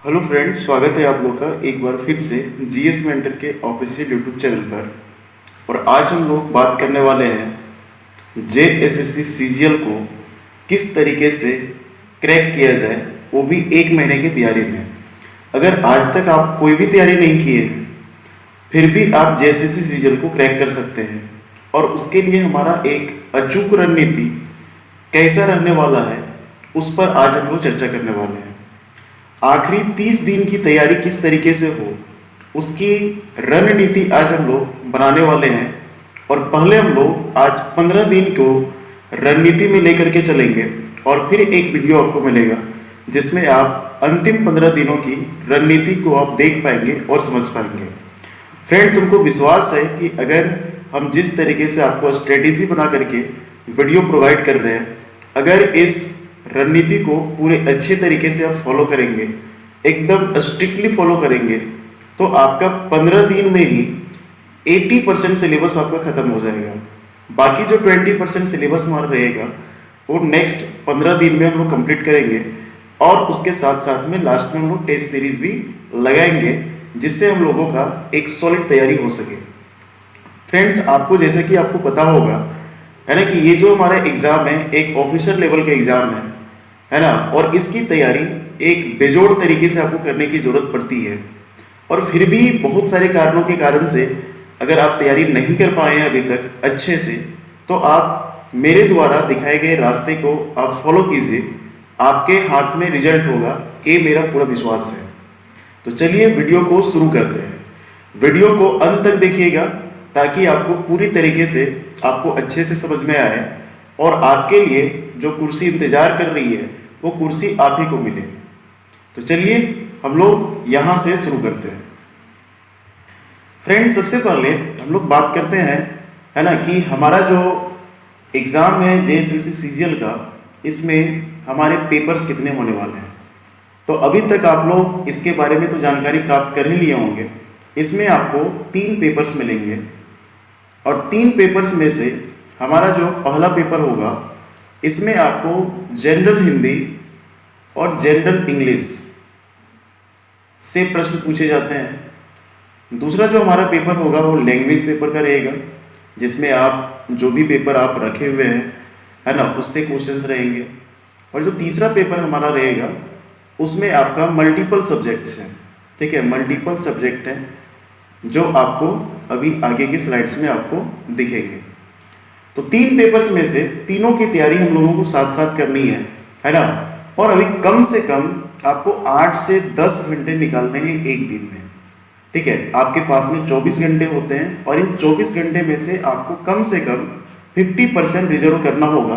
Hello friends, स्वागत है आप लोग का एक बार फिर से जीएस मेंटर के ऑफिशियल यूट्यूब चैनल पर। और आज हम लोग बात करने वाले हैं जेएसएससी सीजीएल को किस तरीके से क्रैक किया जाए, वो भी एक महीने की तैयारी में। अगर आज तक आप कोई भी तैयारी नहीं किए हैं फिर भी आप जेएसएससी सीजीएल को क्रैक कर सकते हैं। और उसके लिए हमारा एक अचूक रणनीति कैसा रहने वाला है उस पर आज हम लोग चर्चा करने वाले हैं। आखिरी 30 दिन की तैयारी किस तरीके से हो उसकी रणनीति आज हम लोग बनाने वाले हैं। और पहले हम लोग आज 15 दिन को रणनीति में लेकर के चलेंगे और फिर एक वीडियो आपको मिलेगा जिसमें आप अंतिम 15 दिनों की रणनीति को आप देख पाएंगे और समझ पाएंगे। फ्रेंड्स, हमको विश्वास है कि अगर हम जिस तरीके से आपको स्ट्रेटेजी बना करके वीडियो प्रोवाइड कर रहे हैं, अगर इस रणनीति को पूरे अच्छे तरीके से आप फॉलो करेंगे, एकदम स्ट्रिक्टली फॉलो करेंगे, तो आपका 15 दिन में ही 80% सिलेबस आपका खत्म हो जाएगा। बाकी जो 20% सिलेबस हमारा रहेगा वो नेक्स्ट 15 दिन में हम लोग कंप्लीट करेंगे। और उसके साथ साथ में लास्ट में हम लोग टेस्ट सीरीज भी लगाएंगे जिससे हम लोगों का एक सॉलिड तैयारी हो सके। फ्रेंड्स, आपको जैसे कि आपको पता होगा है ना कि ये जो हमारा एग्ज़ाम है एक ऑफिसर लेवल का एग्ज़ाम है ना, और इसकी तैयारी एक बेजोड़ तरीके से आपको करने की ज़रूरत पड़ती है। और फिर भी बहुत सारे कारणों के कारण से अगर आप तैयारी नहीं कर पाए हैं अभी तक अच्छे से, तो आप मेरे द्वारा दिखाए गए रास्ते को आप फॉलो कीजिए, आपके हाथ में रिजल्ट होगा, ये मेरा पूरा विश्वास है। तो चलिए वीडियो को शुरू करते हैं। वीडियो को अंत तक देखिएगा ताकि आपको पूरी तरीके से आपको अच्छे से समझ में आए और आपके लिए जो कुर्सी इंतजार कर रही है वो कुर्सी आप ही को मिले। तो चलिए हम लोग यहाँ से शुरू करते हैं। फ्रेंड्स, सबसे पहले हम लोग बात करते हैं है ना कि हमारा जो एग्ज़ाम है जेएसएससी सीजीएल का, इसमें हमारे पेपर्स कितने होने वाले हैं। तो अभी तक आप लोग इसके बारे में तो जानकारी प्राप्त कर ही लिए होंगे। इसमें आपको 3 पेपर्स मिलेंगे और 3 पेपर्स में से हमारा जो पहला पेपर होगा इसमें आपको जनरल हिंदी और जनरल इंग्लिश से प्रश्न पूछे जाते हैं। दूसरा जो हमारा पेपर होगा वो लैंग्वेज पेपर का रहेगा जिसमें आप जो भी पेपर आप रखे हुए हैं है ना उससे क्वेश्चंस रहेंगे। और जो तीसरा पेपर हमारा रहेगा उसमें आपका मल्टीपल सब्जेक्ट्स हैं। ठीक है, मल्टीपल सब्जेक्ट हैं जो आपको अभी आगे के स्लाइड्स में आपको दिखेंगे। तो 3 पेपर्स में से तीनों की तैयारी हम लोगों को साथ साथ करनी है ना। और अभी कम से कम आपको 8 से 10 घंटे निकालने हैं एक दिन में। ठीक है, आपके पास में 24 घंटे होते हैं और इन 24 घंटे में से आपको कम से कम 50% रिजर्व करना होगा,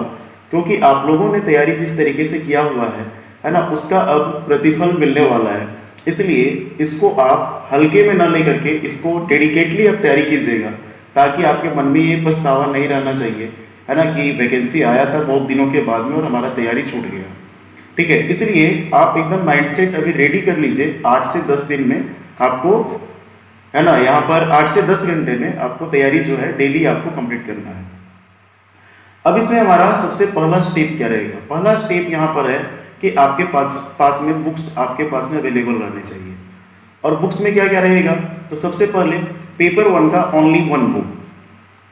क्योंकि आप लोगों ने तैयारी जिस तरीके से किया हुआ है ना उसका अब प्रतिफल मिलने वाला है। इसलिए इसको आप हल्के में ना लेकर के इसको डेडिकेटली आप तैयारी कीजिएगा ताकि आपके मन में ये पछतावा नहीं रहना चाहिए है ना कि वैकेंसी आया था बहुत दिनों के बाद में और हमारा तैयारी छूट गया। ठीक है, इसलिए आप एकदम माइंडसेट अभी रेडी कर लीजिए। 8 से 10 दिन में आपको है ना यहाँ पर 8 से 10 घंटे में आपको तैयारी जो है डेली आपको कंप्लीट करना है। अब इसमें हमारा सबसे पहला स्टेप क्या रहेगा। पहला स्टेप यहाँ पर है कि आपके पास में बुक्स आपके पास में अवेलेबल रहने चाहिए। और बुक्स में क्या क्या रहेगा, तो सबसे पहले पेपर 1 का ओनली 1 बुक।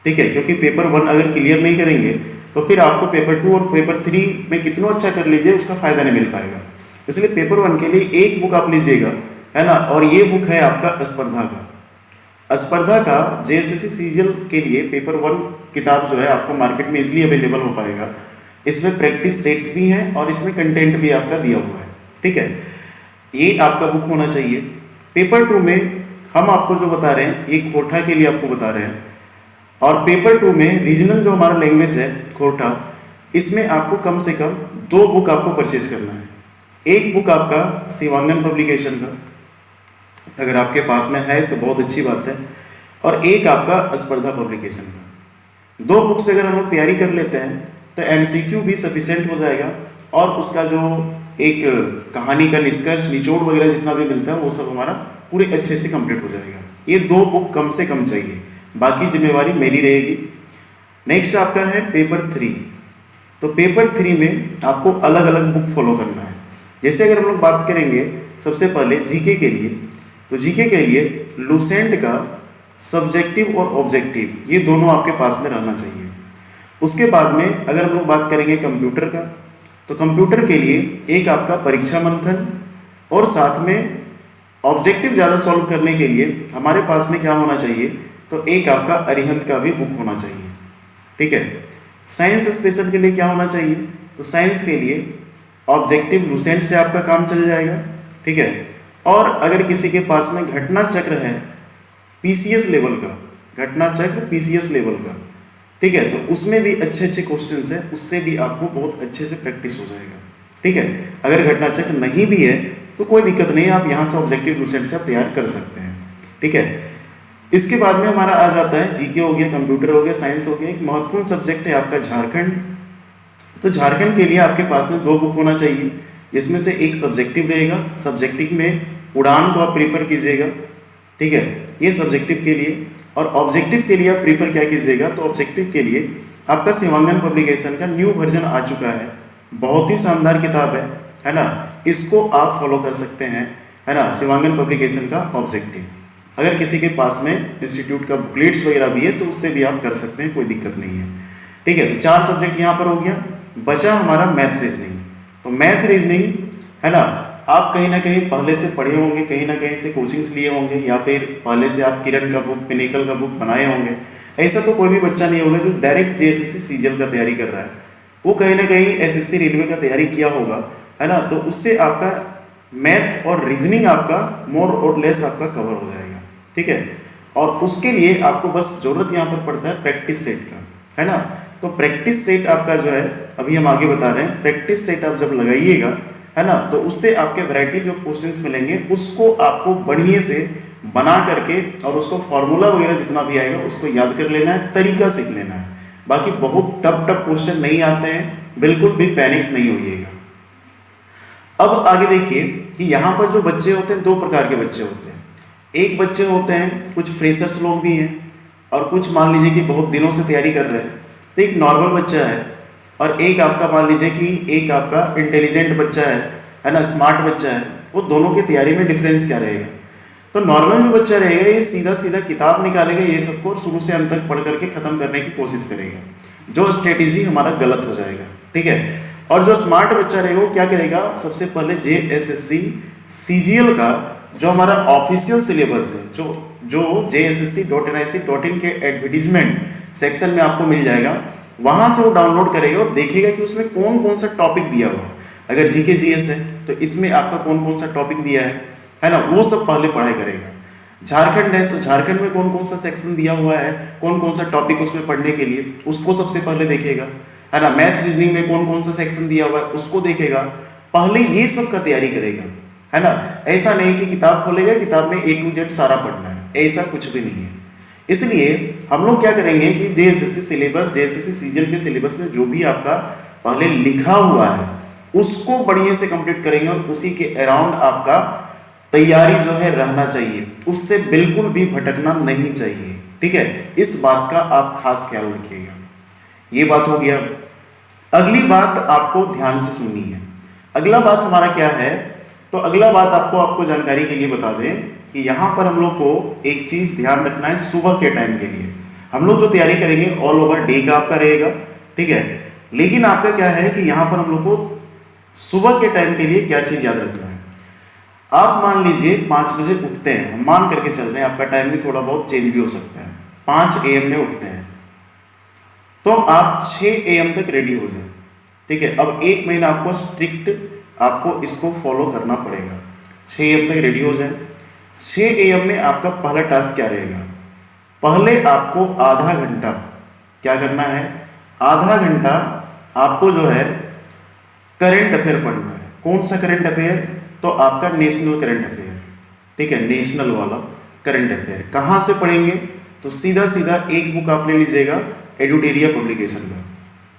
ठीक है, क्योंकि पेपर 1 अगर क्लियर नहीं करेंगे तो फिर आपको पेपर 2 और पेपर 3 में कितना अच्छा कर लीजिए उसका फ़ायदा नहीं मिल पाएगा। इसलिए पेपर 1 के लिए एक बुक आप लीजिएगा है ना। और ये बुक है आपका स्पर्धा का। स्पर्धा का जेएसएससी सीजीएल के लिए पेपर 1 किताब जो है आपको मार्केट में इजीली अवेलेबल हो पाएगा। इसमें प्रैक्टिस सेट्स भी हैं और इसमें कंटेंट भी आपका दिया हुआ है। ठीक है, ये आपका बुक होना चाहिए। पेपर 2 में हम आपको जो बता रहे हैं ये खोरठा के लिए आपको बता रहे हैं। और पेपर 2 में रीजनल जो हमारा लैंग्वेज है खोरठा, इसमें आपको कम से कम 2 बुक आपको परचेज करना है। एक बुक आपका शिवांगन पब्लिकेशन का, अगर आपके पास में है तो बहुत अच्छी बात है, और एक आपका स्पर्धा पब्लिकेशन का। 2 बुक से अगर हम लोग तैयारी कर लेते हैं तो एमसीक्यू भी सफिशिएंट हो जाएगा और उसका जो एक कहानी का निष्कर्ष निचोड़ वगैरह जितना भी मिलता है वो सब हमारा पूरे अच्छे से कंप्लीट हो जाएगा। ये 2 बुक कम से कम चाहिए, बाकी जिम्मेवारी मेरी रहेगी। नेक्स्ट आपका है पेपर 3। तो पेपर 3 में आपको अलग अलग बुक फॉलो करना है। जैसे अगर हम लोग बात करेंगे सबसे पहले जीके के लिए, तो जीके के लिए लूसेंट का सब्जेक्टिव और ऑब्जेक्टिव ये दोनों आपके पास में रहना चाहिए। उसके बाद में अगर हम लोग बात करेंगे कंप्यूटर का, तो कंप्यूटर के लिए एक आपका परीक्षा मंथन और साथ में ऑब्जेक्टिव ज़्यादा सॉल्व करने के लिए हमारे पास में क्या होना चाहिए, तो एक आपका अरिहंत का भी बुक होना चाहिए। ठीक है। साइंस स्पेशल के लिए क्या होना चाहिए, तो साइंस के लिए ऑब्जेक्टिव लूसेंट से आपका काम चल जाएगा। ठीक है। और अगर किसी के पास में घटना चक्र है पीसीएस लेवल का, घटना चक्र पीसीएस लेवल का, ठीक है, तो उसमें भी अच्छे अच्छे क्वेश्चंस हैं, उससे भी आपको बहुत अच्छे से प्रैक्टिस हो जाएगा। ठीक है। अगर घटना चक्र नहीं भी है तो कोई दिक्कत नहीं है, आप यहाँ से ऑब्जेक्टिव लूसेंट से आप तैयार कर सकते हैं। ठीक है। इसके बाद में हमारा आ जाता है जीके हो गया, कंप्यूटर हो गया, साइंस हो गया। एक महत्वपूर्ण सब्जेक्ट है आपका झारखंड। तो झारखंड के लिए आपके पास में 2 बुक होना चाहिए, जिसमें से एक सब्जेक्टिव रहेगा, सब्जेक्टिव में उड़ान को आप प्रीफर कीजिएगा। ठीक है, ये सब्जेक्टिव के लिए। और ऑब्जेक्टिव के लिए आप प्रीफर क्या कीजिएगा, तो ऑब्जेक्टिव के लिए आपका शिवांगन पब्लिकेशन का न्यू वर्जन आ चुका है, बहुत ही शानदार किताब है ना, इसको आप फॉलो कर सकते हैं, है ना, शिवांगन पब्लिकेशन का ऑब्जेक्टिव। अगर किसी के पास में इंस्टीट्यूट का बुकलेट्स वगैरह भी है तो उससे भी आप कर सकते हैं, कोई दिक्कत नहीं है। ठीक है। तो 4 सब्जेक्ट यहाँ पर हो गया, बचा हमारा मैथ रीजनिंग। तो मैथ रीजनिंग, है ना, आप कहीं ना कहीं पहले से पढ़े होंगे, कहीं ना कहीं से कोचिंग्स लिए होंगे, या फिर पहले से आप किरण का बुक, पिनेकल का बुक बनाए होंगे। ऐसा तो कोई भी बच्चा नहीं होगा जो डायरेक्ट जेएसएससी सीजीएल का तैयारी कर रहा है, वो कहीं ना कहीं एसएससी रेलवे का तैयारी किया होगा, है ना। तो उससे आपका मैथ्स और रीजनिंग आपका मोर और लेस आपका कवर हो जाएगा। ठीक है। और उसके लिए आपको बस जरूरत यहाँ पर पड़ता है प्रैक्टिस सेट का, है ना। तो प्रैक्टिस सेट आपका जो है, अभी हम आगे बता रहे हैं, प्रैक्टिस सेट आप जब लगाइएगा, है ना, तो उससे आपके वैरायटी जो क्वेश्चंस मिलेंगे उसको आपको बढ़िया से बना करके और उसको फॉर्मूला वगैरह जितना भी आएगा उसको याद कर लेना है, तरीका सीख लेना है। बाकी बहुत टफ क्वेश्चन नहीं आते हैं, बिल्कुल भी पैनिक नहीं होइएगा। अब आगे देखिए कि यहाँ पर जो बच्चे होते हैं, 2 प्रकार के बच्चे होते हैं। एक बच्चे होते हैं, कुछ फ्रेशर्स लोग भी हैं, और कुछ मान लीजिए कि बहुत दिनों से तैयारी कर रहे हैं। तो एक नॉर्मल बच्चा है, और एक आपका मान लीजिए कि एक आपका इंटेलिजेंट बच्चा है ना, स्मार्ट बच्चा है। वो दोनों की तैयारी में डिफरेंस क्या रहेगा, तो नॉर्मल जो बच्चा रहेगा ये सीधा सीधा किताब निकालेगा, ये सबको शुरू से अंत तक पढ़ करके खत्म करने की कोशिश करेगा, जो स्ट्रेटेजी हमारा गलत हो जाएगा। ठीक है। और जो स्मार्ट बच्चा रहेगा वो क्या करेगा, सबसे पहले जेएसएससी सीजीएल का जो हमारा ऑफिशियल सिलेबस है, जो JSSC.nic.in के एडवर्टीजमेंट सेक्शन में आपको मिल जाएगा, वहां से वो डाउनलोड करेगा और देखेगा कि उसमें कौन कौन सा टॉपिक दिया हुआ है। अगर जीके जीएस है तो इसमें आपका कौन कौन सा टॉपिक दिया है ना, वो सब पहले पढ़ाई करेगा। झारखंड है तो झारखंड में कौन कौन सा सेक्शन दिया हुआ है, कौन कौन सा टॉपिक उसमें पढ़ने के लिए, उसको सबसे पहले देखेगा, है ना। मैथ रीजनिंग में कौन कौन सा सेक्शन दिया हुआ है उसको देखेगा, पहले ये सब का तैयारी करेगा, है ना। ऐसा नहीं कि किताब खोलेगा, किताब में A to Z सारा पढ़ना है, ऐसा कुछ भी नहीं है। इसलिए हम लोग क्या करेंगे कि जेएसएससी सिलेबस, जेएसएससी सीजीएल के सिलेबस में जो भी आपका पहले लिखा हुआ है उसको बढ़िया से कंप्लीट करेंगे, और उसी के अराउंड आपका तैयारी जो है रहना चाहिए, उससे बिल्कुल भी भटकना नहीं चाहिए। ठीक है। इस बात का आप खास ख्याल रखिएगा। ये बात हो गया। अगली बात आपको ध्यान से सुननी है। अगला बात हमारा क्या है, तो अगला बात आपको जानकारी के लिए बता दें कि यहाँ पर हम लोग को एक चीज़ ध्यान रखना है, सुबह के टाइम के लिए हम लोग जो तैयारी करेंगे ऑल ओवर डे का आपका रहेगा। ठीक है। लेकिन आपका क्या है कि यहाँ पर हम लोग को सुबह के टाइम के लिए क्या चीज़ याद रखना है। आप मान लीजिए 5 बजे उठते हैं, हम मान करके चल रहे हैं, आपका टाइम भी थोड़ा बहुत चेंज भी हो सकता है, 5 AM में उठते हैं, तो आप 6 AM तक रेडी हो जाए। ठीक है। अब 1 महीना आपको स्ट्रिक्ट आपको इसको फॉलो करना पड़ेगा, 6 AM तक रेडी हो जाए। 6 AM में आपका पहला टास्क क्या रहेगा, पहले आपको आधा घंटा क्या करना है, आधा घंटा आपको जो है करंट अफेयर पढ़ना है। कौन सा करंट अफेयर, तो आपका नेशनल करंट अफेयर। ठीक है। नेशनल वाला करंट अफेयर कहाँ से पढ़ेंगे, तो सीधा सीधा एक बुक आप ले लीजिएगा एडुटेरिया पब्लिकेशन का।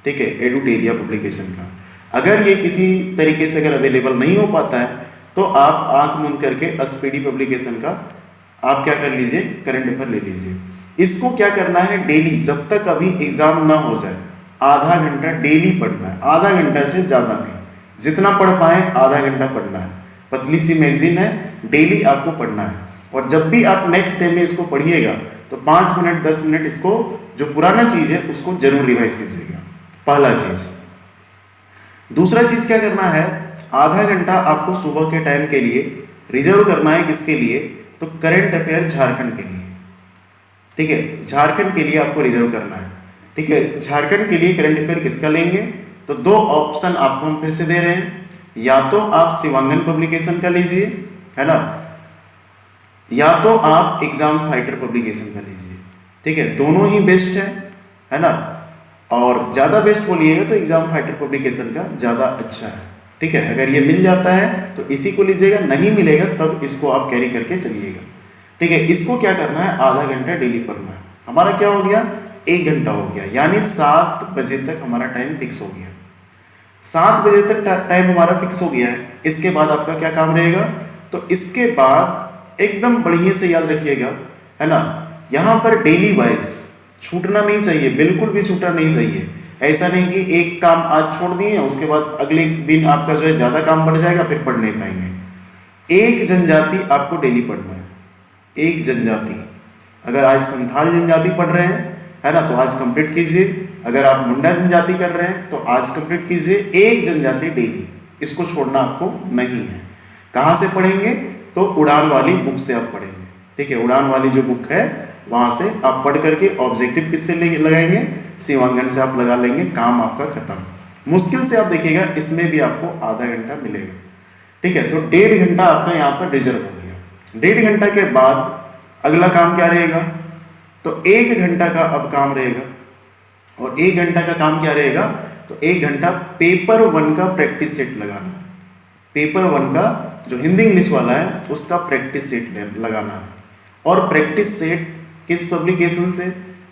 ठीक है। एडुटेरिया पब्लिकेशन का अगर ये किसी तरीके से अगर अवेलेबल नहीं हो पाता है तो आप आंख मूंद करके एसपीडी पब्लिकेशन का आप क्या कर लीजिए, करंट अफेयर ले लीजिए। इसको क्या करना है, डेली जब तक अभी एग्जाम ना हो जाए आधा घंटा डेली पढ़ना है, आधा घंटा से ज़्यादा नहीं, जितना पढ़ पाए आधा घंटा पढ़ना है। पतली सी मैगजीन है, डेली आपको पढ़ना है। और जब भी आप नेक्स्ट टाइम में इसको पढ़िएगा तो 5 मिनट 10 मिनट इसको जो पुराना चीज़ है उसको जरूर रिवाइज कीजिएगा, पहला चीज़। दूसरा चीज़ क्या करना है, आधा घंटा आपको सुबह के टाइम के लिए रिजर्व करना है। किसके लिए? तो करंट अफेयर झारखंड के लिए, ठीक है, झारखंड के लिए आपको रिजर्व करना है, ठीक है। झारखंड के लिए करंट अफेयर किसका लेंगे? तो 2 ऑप्शन आपको हम फिर से दे रहे हैं, या तो आप शिवांगन पब्लिकेशन का लीजिए, है ना, या तो आप एग्जाम फाइटर पब्लिकेशन का लीजिए, ठीक है। दोनों ही बेस्ट है ना। और ज़्यादा बेस्ट बोलिएगा तो एग्जाम फाइटर पब्लिकेशन का ज़्यादा अच्छा है, ठीक है। अगर ये मिल जाता है तो इसी को लीजिएगा, नहीं मिलेगा तब इसको आप कैरी करके चलिएगा, ठीक है। इसको क्या करना है, आधा घंटा डेली पढ़ना है। हमारा क्या हो गया, 1 घंटा हो गया, यानी 7 बजे तक हमारा टाइम फिक्स हो गया। 7 बजे तक टाइम हमारा फिक्स हो गया है। इसके बाद आपका क्या काम रहेगा, तो इसके बाद एकदम बढ़िया से याद रखिएगा, है ना, यहाँ पर डेली वाइज छूटना नहीं चाहिए, बिल्कुल भी छूटना नहीं चाहिए। ऐसा नहीं कि एक काम आज छोड़ दिए उसके बाद अगले दिन आपका जो है ज़्यादा काम बढ़ जाएगा, फिर पढ़ नहीं पाएंगे। एक जनजाति आपको डेली पढ़ना है, एक जनजाति। अगर आज संथाल जनजाति पढ़ रहे हैं, है ना, तो आज कंप्लीट कीजिए। अगर आप मुंडा जनजाति कर रहे हैं तो आज कंप्लीट कीजिए। एक जनजाति डेली, इसको छोड़ना आपको नहीं है। कहाँ से पढ़ेंगे, तो उड़ान वाली बुक से आप पढ़ेंगे, ठीक है। उड़ान वाली जो बुक है वहाँ से आप पढ़ करके ऑब्जेक्टिव किससे लगाएंगे, शिवांगन से आप लगा लेंगे, काम आपका खत्म। मुश्किल से आप देखिएगा इसमें भी आपको आधा घंटा मिलेगा, ठीक है। तो 1.5 घंटा आपका यहाँ पर रिजर्व हो गया। 1.5 घंटा के बाद अगला काम क्या रहेगा, तो 1 घंटा का अब काम रहेगा। और 1 घंटा का काम क्या रहेगा, तो 1 घंटा पेपर 1 का प्रैक्टिस सेट लगाना। पेपर 1 का जो हिंदी इंग्लिश वाला है उसका प्रैक्टिस सेट लगाना है। और प्रैक्टिस सेट किस पब्लिकेशन से,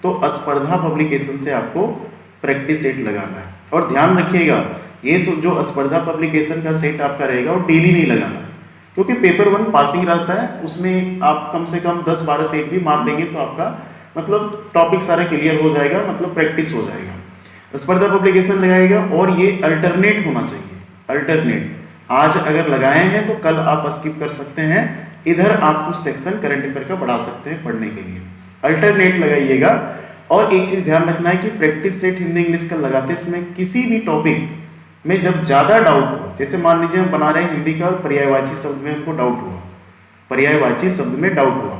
तो स्पर्धा पब्लिकेशन से आपको प्रैक्टिस सेट लगाना है। और ध्यान रखिएगा ये जो स्पर्धा पब्लिकेशन का सेट आपका रहेगा वो डेली नहीं लगाना है, क्योंकि पेपर 1 पासिंग रहता है, उसमें आप कम से कम 10-12 सेट भी मार लेंगे तो आपका मतलब टॉपिक सारा क्लियर हो जाएगा, मतलब प्रैक्टिस हो जाएगा। स्पर्धा पब्लिकेशन लगाएगा और ये अल्टरनेट होना चाहिए, अल्टरनेट। आज अगर लगाए हैं तो कल आप स्किप कर सकते हैं, इधर आप कुछ सेक्शन करंट अफेयर का बढ़ा सकते हैं पढ़ने के लिए। अल्टरनेट लगाइएगा। और एक चीज़ ध्यान रखना है कि प्रैक्टिस सेट हिंदी इंग्लिश का लगाते समय किसी भी टॉपिक में जब ज़्यादा डाउट हो, जैसे मान लीजिए हम बना रहे हैं हिंदी का और पर्यायवाची शब्द में हमको डाउट हुआ, पर्यायवाची शब्द में डाउट हुआ,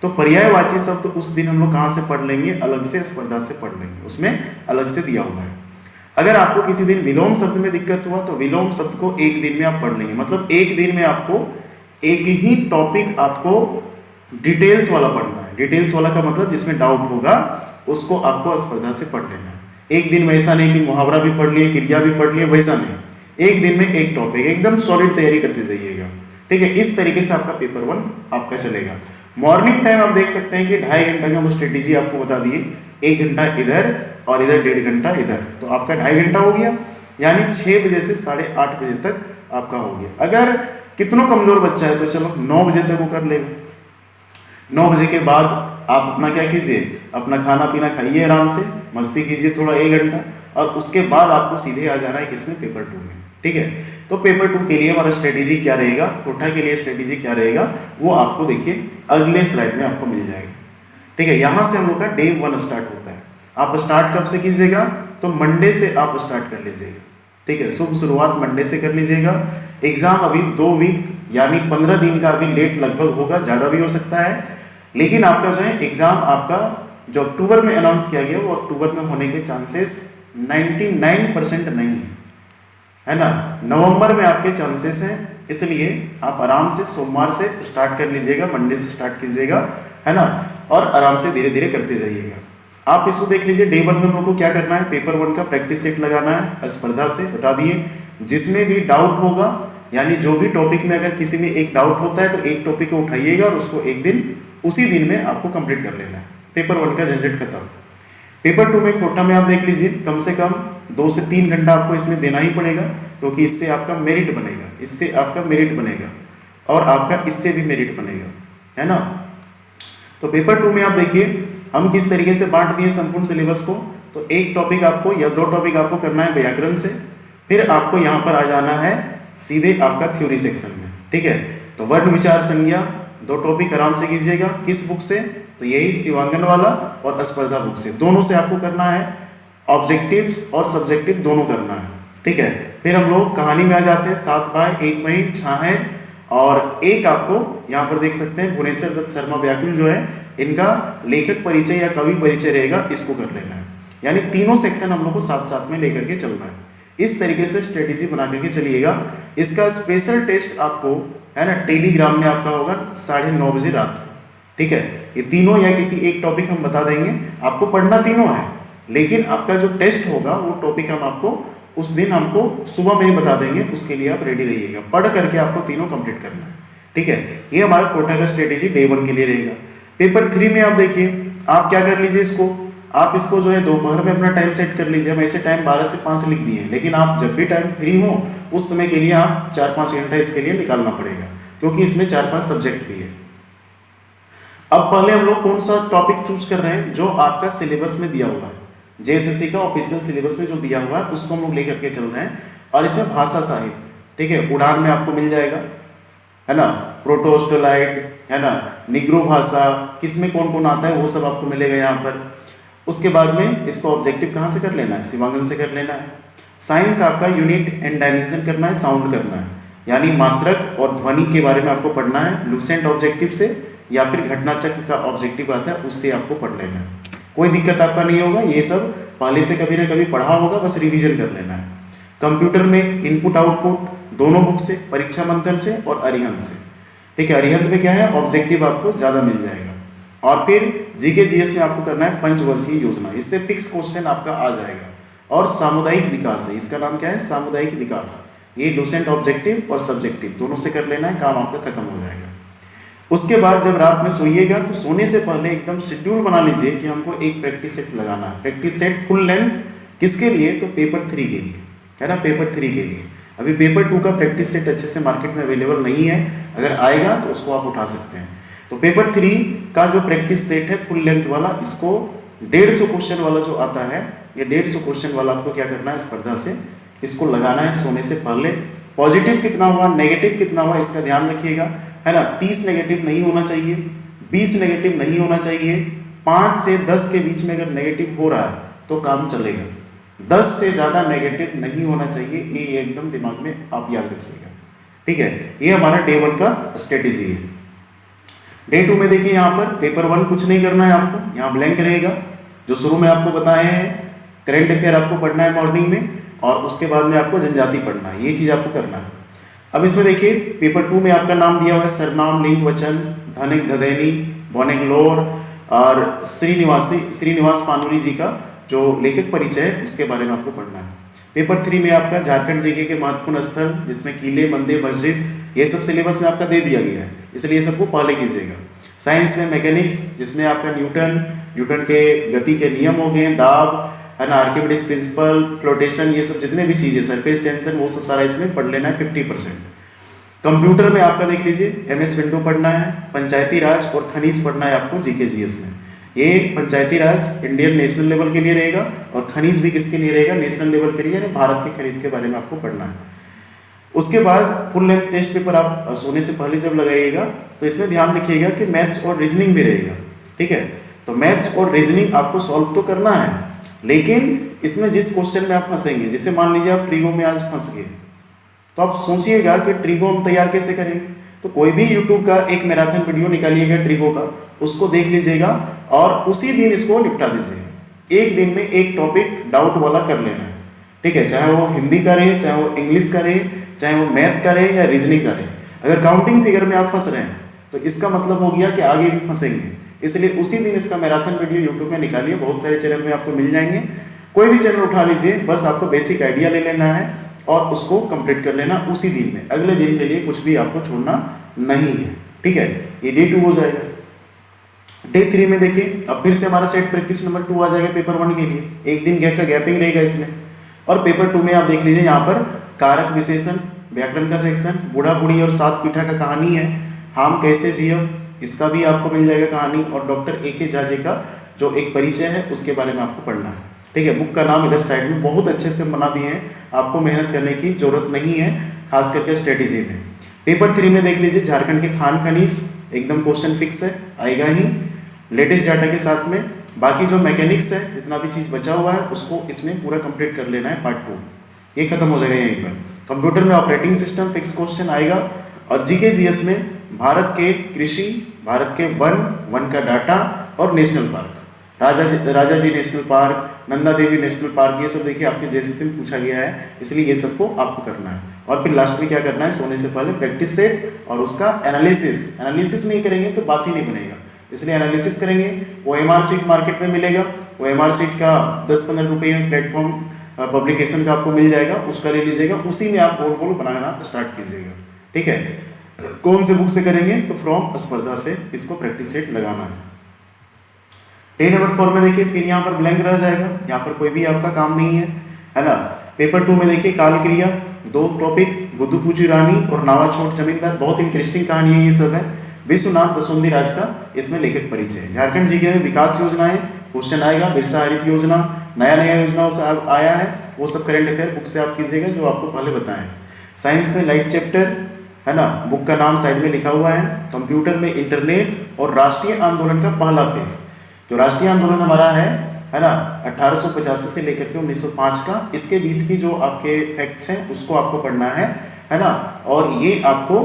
तो पर्यायवाची शब्द उस दिन हम लोग कहाँ से पढ़ लेंगे, अलग से स्पर्धा से पढ़ लेंगे, उसमें अलग से दिया हुआ है। अगर आपको किसी दिन विलोम शब्द में दिक्कत हुआ तो विलोम शब्द को 1 दिन में आप पढ़ लेंगे, मतलब 1 दिन में आपको एक ही टॉपिक आपको डिटेल्स वाला पढ़ना है। डिटेल्स वाला का मतलब जिसमें डाउट होगा उसको आपको स्पर्धा से पढ़ लेना है। एक दिन में ऐसा नहीं कि मुहावरा भी पढ़ लिए, क्रिया भी पढ़ लिए, वैसा नहीं। एक दिन में एक टॉपिक, एकदम सॉलिड तैयारी करते जाइएगा, ठीक है। इस तरीके से आपका पेपर 1 आपका चलेगा। मॉर्निंग टाइम आप देख सकते हैं कि 2.5 घंटा का वो स्ट्रेटेजी आपको बता दिए, 1 घंटा इधर और इधर 1.5 घंटा इधर, तो आपका 2.5 घंटा हो गया, यानी 6 बजे से 8:30 बजे तक आपका हो गया। अगर कितना कमजोर बच्चा है तो चलो 9 बजे तक वो कर लेगा। 9 बजे के बाद आप अपना क्या कीजिए, अपना खाना पीना खाइए, आराम से मस्ती कीजिए थोड़ा 1 घंटा, और उसके बाद आपको सीधे आ जाना है किसमें, पेपर 2 में, ठीक है। तो पेपर 2 के लिए हमारा स्ट्रेटेजी क्या रहेगा, कोटा के लिए स्ट्रेटेजी क्या रहेगा, वो आपको देखिए अगले स्लाइड में आपको मिल जाएगा, ठीक है। यहाँ से हम लोग का डे 1 स्टार्ट होता है। आप स्टार्ट कब से कीजिएगा, तो मंडे से आप स्टार्ट कर लीजिएगा, ठीक है। शुभ शुरुआत मंडे से कर लीजिएगा। एग्जाम अभी 2 वीक यानी 15 दिन का अभी लेट लगभग होगा, ज़्यादा भी हो सकता है, लेकिन आपका जो है एग्जाम आपका जो अक्टूबर में अनाउंस किया गया वो अक्टूबर में होने के चांसेस 99% नहीं है ना। नवंबर में आपके चांसेस हैं, इसलिए आप आराम से सोमवार से स्टार्ट कर लीजिएगा, मंडे से स्टार्ट कीजिएगा, है ना, और आराम से धीरे धीरे करते जाइएगा। आप इसको देख लीजिए, डे 1 में हम लोग को क्या करना है, पेपर 1 का प्रैक्टिस सेट लगाना है, स्पर्धा से बता दिए। जिसमें भी डाउट होगा, यानी जो भी टॉपिक में अगर किसी में एक डाउट होता है तो एक टॉपिक को उठाइएगा और उसको एक दिन उसी दिन में आपको कंप्लीट कर लेना है। पेपर 1 का झंझट खत्म। पेपर 2 में कोटा में आप देख लीजिए, कम से कम 2 से 3 घंटा आपको इसमें देना ही पड़ेगा, क्योंकि इससे आपका मेरिट बनेगा, इससे आपका मेरिट बनेगा और आपका इससे भी मेरिट बनेगा, है ना। तो पेपर 2 में आप देखिए हम किस तरीके से बांट दिए संपूर्ण सिलेबस को। तो एक टॉपिक आपको या 2 टॉपिक आपको करना है व्याकरण से, फिर आपको यहाँ पर आ जाना है सीधे आपका थ्योरी सेक्शन में, ठीक है। तो वर्ण विचार संज्ञा 2 टॉपिक आराम से कीजिएगा। किस बुक से? तो यही शिवांगन वाला और स्पर्धा बुक से, दोनों से आपको करना है। ऑब्जेक्टिव्स और सब्जेक्टिव दोनों करना है, ठीक है। फिर हम लोग कहानी में आ जाते हैं। 7 बाय 1 महीन छाहन और एक आपको यहाँ पर देख सकते हैं भुवनेश्वर दत्त शर्मा व्याकुल जो है, इनका लेखक परिचय या कवि परिचय रहेगा, इसको कर लेना है। यानी तीनों सेक्शन हम लोग को साथ साथ में लेकर के चलना है। इस तरीके से स्ट्रेटेजी बना करके चलिएगा। इसका स्पेशल टेस्ट आपको है ना टेलीग्राम में आपका होगा 9:30 बजे रात को, ठीक है। ये तीनों या किसी एक टॉपिक हम बता देंगे, आपको पढ़ना तीनों है, लेकिन आपका जो टेस्ट होगा वो टॉपिक हम आपको उस दिन हमको सुबह में ही बता देंगे। उसके लिए आप रेडी रहिएगा, पढ़ करके आपको तीनों कंप्लीट करना है, ठीक है। ये हमारा कोटा का स्ट्रेटेजी डे 1 के लिए रहेगा। पेपर 3 में आप देखिए, आप क्या कर लीजिए, आप इसको जो है दोपहर में अपना टाइम सेट कर लीजिए। हम ऐसे टाइम 12 से 5 लिख दिए हैं, लेकिन आप जब भी टाइम फ्री हो उस समय के लिए आप 4-5 घंटा इसके लिए निकालना पड़ेगा, क्योंकि इसमें 4-5 सब्जेक्ट भी है। अब पहले हम लोग कौन सा टॉपिक चूज कर रहे हैं? जो आपका सिलेबस में दिया हुआ है, जेएसएससी का ऑफिशियल सिलेबस में जो दिया हुआ है उसको हम लोग लेकर के चल रहे हैं। और इसमें भाषा साहित्य, ठीक है, उड़ान में आपको मिल जाएगा, है ना, प्रोटोस्टोलाइट, है ना, निग्रो भाषा, किसमें कौन कौन आता है वो सब आपको मिलेगा यहाँ पर। उसके बाद में इसको ऑब्जेक्टिव कहाँ से कर लेना है? शिवांगन से कर लेना है। साइंस आपका यूनिट एंड डायमेंशन करना है, साउंड करना है, यानी मात्रक और ध्वनि के बारे में आपको पढ़ना है। लुसेंट ऑब्जेक्टिव से या फिर घटना चक्र का ऑब्जेक्टिव आता है, उससे आपको पढ़ लेना है। कोई दिक्कत आपका नहीं होगा, ये सब पहले से कभी ना कभी पढ़ा होगा, बस रिवीजन कर लेना है। कंप्यूटर में इनपुट आउटपुट दोनों बुक से, परीक्षा मंथन से और अरिहंत से, ठीक है। अरिहंत में क्या है, ऑब्जेक्टिव आपको ज़्यादा मिल जाएगा। और फिर जीके जीएस में आपको करना है पंचवर्षीय योजना, इससे फिक्स क्वेश्चन आपका आ जाएगा। और सामुदायिक विकास है, इसका नाम क्या है, सामुदायिक विकास। ये लुसेंट ऑब्जेक्टिव और सब्जेक्टिव दोनों से कर लेना है, काम आपका खत्म हो जाएगा। उसके बाद जब रात में सोइएगा तो सोने से पहले एकदम शेड्यूल बना लीजिए कि हमको एक प्रैक्टिस सेट लगाना है। प्रैक्टिस सेट फुल लेंथ किसके लिए? तो पेपर 3 के लिए, है ना, पेपर 3 के लिए। अभी पेपर 2 का प्रैक्टिस सेट अच्छे से मार्केट में अवेलेबल नहीं है, अगर आएगा तो उसको आप उठा सकते हैं। तो पेपर 3 का जो प्रैक्टिस सेट है फुल लेंथ वाला, इसको 150 क्वेश्चन वाला जो आता है, ये 150 क्वेश्चन वाला आपको क्या करना है, स्पर्धा से इसको लगाना है सोने से पहले। पॉजिटिव कितना हुआ, नेगेटिव कितना हुआ, इसका ध्यान रखिएगा, है ना। 30 नेगेटिव नहीं होना चाहिए, 20 नेगेटिव नहीं होना चाहिए, 5 से 10 के बीच में अगर नेगेटिव हो रहा है तो काम चलेगा। 10 से ज़्यादा नेगेटिव नहीं होना चाहिए, ये एकदम दिमाग में आप याद रखिएगा, ठीक है। ये हमारा डे 1 का स्ट्रेटेजी है। डे 2 में देखिए, यहाँ पर पेपर 1 कुछ नहीं करना है आपको, यहाँ ब्लैंक रहेगा। जो शुरू में आपको बताए हैं, करंट अफेयर आपको पढ़ना है मॉर्निंग में, और उसके बाद में आपको जनजाति पढ़ना है, ये चीज़ आपको करना है। अब इसमें देखिए पेपर 2 में आपका नाम दिया हुआ है सर्वनाम, लिंग, वचन, धनिक, धदैनी, बोनेगलोर और श्रीनिवास पानुरी जी का जो लेखक परिचय है उसके बारे में आपको पढ़ना है। पेपर 3 में आपका झारखंड जीके के महत्वपूर्ण स्थल, जिसमें किले, मंदिर, मस्जिद, ये सब सिलेबस में आपका दे दिया गया है, इसलिए ये सबको पहले कीजिएगा। साइंस में मैकेनिक्स, जिसमें आपका न्यूटन के गति के नियम हो गए, दाब, है ना, आर्किमिडीज प्रिंसिपल, फ्लोटेशन, ये सब जितने भी चीज़ें, सरफेस टेंशन, वो सब सारा इसमें पढ़ लेना है 50%। कंप्यूटर में आपका देख लीजिए एमएस विंडो पढ़ना है, पंचायती राज और खनिज पढ़ना है आपको जीके जीएस में। ये पंचायती राज इंडियन नेशनल लेवल के लिए रहेगा और खनिज भी किसके लिए रहेगा, नेशनल लेवल के लिए, यानी भारत के खनिज के बारे में आपको पढ़ना है। उसके बाद फुल लेंथ टेस्ट पेपर आप सोने से पहले जब लगाइएगा तो इसमें ध्यान रखिएगा कि मैथ्स और रीजनिंग भी रहेगा, ठीक है। तो मैथ्स और रीजनिंग आपको सॉल्व तो करना है, लेकिन इसमें जिस क्वेश्चन में आप फंसेंगे, जैसे मान लीजिए आप ट्रिगो में आज फंस गए, तो आप सोचिएगा कि ट्रिगो हम तैयार कैसे करेंगे। तो कोई भी यूट्यूब का एक मैराथन वीडियो निकालिएगा ट्रिगो का, उसको देख लीजिएगा और उसी दिन इसको निपटा दीजिएगा। एक दिन में एक टॉपिक डाउट वाला कर लेना है, ठीक है, चाहे वो हिंदी का रहे, चाहे वो इंग्लिश का रहे, चाहे वो मैथ का रहे या रीजनिंग का रहे। अगर काउंटिंग फिगर में आप फंस रहे हैं तो इसका मतलब हो गया कि आगे भी फंसेंगे, इसलिए उसी दिन इसका मैराथन वीडियो यूट्यूब में निकालिए, बहुत सारे चैनल में आपको मिल जाएंगे। कोई भी चैनल उठा लीजिए, बस आपको बेसिक आइडिया ले लेना है और उसको कंप्लीट कर लेना उसी दिन में, अगले दिन के लिए कुछ भी आपको छोड़ना नहीं है, ठीक है। ये डे 2 हो जाएगा। डे 3 में देखिए अब फिर से हमारा सेट प्रैक्टिस नंबर 2 आ जाएगा पेपर 1 के लिए, एक दिन का गैपिंग रहेगा इसमें। और पेपर 2 में आप देख लीजिए, यहाँ पर कारक विशेषण, व्याकरण का सेक्शन, बूढ़ा बूढ़ी और 7 पीठा का कहानी है, हम कैसे जियो, इसका भी आपको मिल जाएगा कहानी, और डॉक्टर ए.के. जाजे का जो एक परिचय है उसके बारे में आपको पढ़ना है, ठीक है। बुक का नाम इधर साइड में बहुत अच्छे से बना दिए हैं, आपको मेहनत करने की जरूरत नहीं है, खास करके स्ट्रेटेजी में। पेपर 3 में देख लीजिए झारखंड के खान खनीज, एकदम क्वेश्चन फिक्स है, आएगा ही लेटेस्ट डाटा के साथ में। बाकी जो मैकेनिक्स है, जितना भी चीज़ बचा हुआ है उसको इसमें पूरा कंप्लीट कर लेना है, पार्ट 2 ये खत्म हो जाएगा यहीं पर। कंप्यूटर में ऑपरेटिंग सिस्टम फिक्स क्वेश्चन आएगा। और जीके जीएस में भारत के कृषि, भारत के वन का डाटा और नेशनल पार्क, राजा जी national park, Nanda Devi national park, ये सब देखिए आपके जेएसएससी में पूछा गया है, इसलिए ये सबको आपको करना है। और फिर लास्ट में क्या करना है, सोने से पहले प्रैक्टिस सेट और उसका एनालिसिस नहीं करेंगे तो बात ही नहीं बनेगा, इसलिए एनालिसिस करेंगे। OMR सीट मार्केट में मिलेगा, OMR सीट का 10-15 रुपये में प्लेटफॉर्म पब्लिकेशन का आपको मिल जाएगा, उसका ले लीजिएगा, उसी में आप गोल गोल बनाना स्टार्ट कीजिएगा। ठीक है, कौन से बुक से करेंगे तो फ्रॉम स्पर्धा से इसको प्रैक्टिस सेट लगाना है। 10 नंबर 4 में देखिए फिर यहाँ पर ब्लैंक रह जाएगा, यहाँ पर कोई भी आपका काम नहीं है ना। पेपर 2 में देखिए काल क्रिया, 2 टॉपिक, बुद्धू पूछी रानी और नावा छोट जमींदार, बहुत इंटरेस्टिंग कहानी है ये सब है। विश्वनाथ दसोंदी राज का इसमें लेखक परिचय है। झारखंड जीके में विकास योजनाएं क्वेश्चन आएगा, बिरसा हरित योजना, नया योजनाओं से आया है, वो सब करंट अफेयर बुक से आप कीजिएगा जो आपको पहले बताएं। साइंस में लाइट चैप्टर है ना, बुक का नाम साइड में लिखा हुआ है। कंप्यूटर में इंटरनेट और राष्ट्रीय आंदोलन का पहला फेज, जो राष्ट्रीय आंदोलन हमारा है ना 1885 से लेकर के 1905 का, इसके बीच की जो आपके फैक्ट्स हैं उसको आपको पढ़ना है ना। और ये आपको